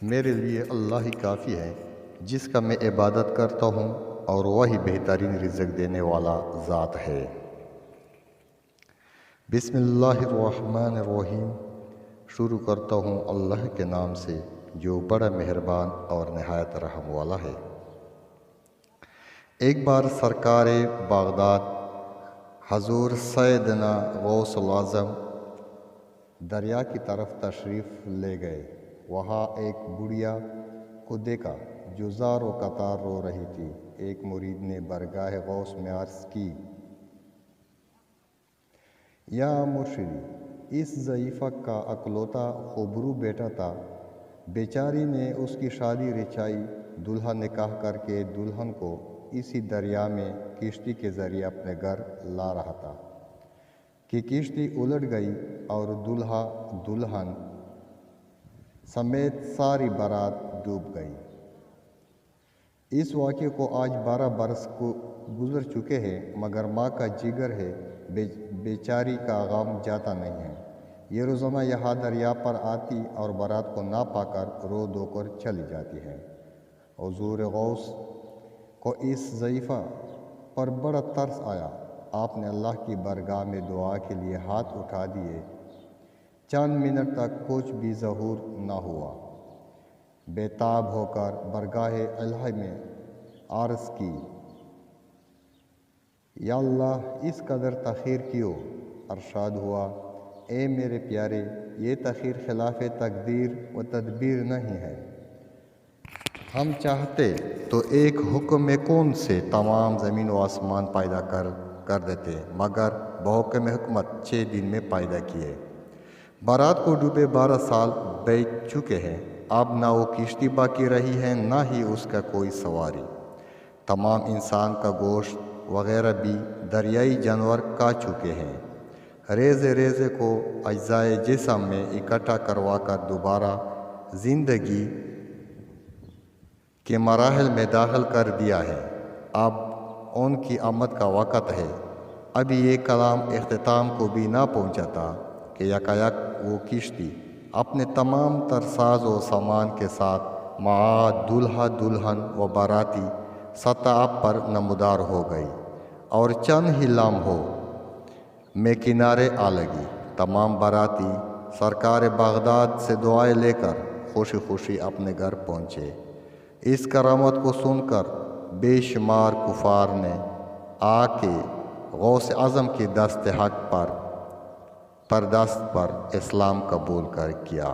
میرے لیے اللہ ہی کافی ہے جس کا میں عبادت کرتا ہوں، اور وہی بہترین رزق دینے والا ذات ہے۔ بسم اللہ الرحمن الرحیم۔ شروع کرتا ہوں اللہ کے نام سے جو بڑا مہربان اور نہایت رحم والا ہے۔ ایک بار سرکار بغداد حضور سیدنا غوث الاعظم دریا کی طرف تشریف لے گئے۔ وہاں ایک بڑھیا کو دیکھا جو زار و قطار رو رہی تھی۔ ایک مرید نے بارگاہ غوث میں عرض کی، یا مرشدی، اس ضعیفہ کا اکلوتا خوبرو بیٹا تھا، بیچاری نے اس کی شادی رچائی، دلہا نکاح کر کے دلہن کو اسی دریا میں کشتی کے ذریعے اپنے گھر لا رہا تھا کہ کشتی الٹ گئی اور دلہا دلہن سمیت ساری بارات ڈوب گئی۔ اس واقعے کو آج 12 برس کو گزر چکے ہیں، مگر ماں کا جگر ہے، بیچاری کا غم جاتا نہیں ہے۔ یہ روزانہ یہاں دریا پر آتی اور بارات کو نہ پا کر رو دھو کر چلی جاتی ہے۔ حضور غوث کو اس ضعیفہ پر بڑا ترس آیا۔ آپ نے اللہ کی بارگاہ میں دعا کے لیے ہاتھ اٹھا دیے۔ چند منٹ تک کچھ بھی ظہور نہ ہوا۔ بے تاب ہو کر بارگاہ الہی میں عرض کی، یا اللہ، اس قدر تاخیر کیوں؟ ارشاد ہوا، اے میرے پیارے، یہ تاخیر خلاف تقدیر و تدبیر نہیں ہے۔ ہم چاہتے تو ایک حکم میں کون سے تمام زمین و آسمان پیدا کر دیتے، مگر بحکم حکمت 6 دن میں پیدا کیے۔ بارات کو ڈوبے 12 سال بیت چکے ہیں، اب نہ وہ کشتی باقی رہی ہے، نہ ہی اس کا کوئی سواری۔ تمام انسان کا گوشت وغیرہ بھی دریائی جانور کھا چکے ہیں۔ ریزے ریزے کو اجزائے جسم میں اکٹھا کروا کر دوبارہ زندگی کے مراحل میں داخل کر دیا ہے۔ اب ان کی آمد کا وقت ہے۔ ابھی یہ کلام اختتام کو بھی نہ پہنچا تھا کہ یکایک وہ کشتی اپنے تمام تر ساز و سامان کے ساتھ معاد دلہا دلہن و باراتی سطح پر نمودار ہو گئی اور چند ہی لمحوں میں کنارے آ لگی۔ تمام باراتی سرکار بغداد سے دعائیں لے کر خوشی خوشی اپنے گھر پہنچے۔ اس کرامت کو سن کر بے شمار کفار نے آ کے غوث اعظم کی دست حق پر اسلام قبول کیا۔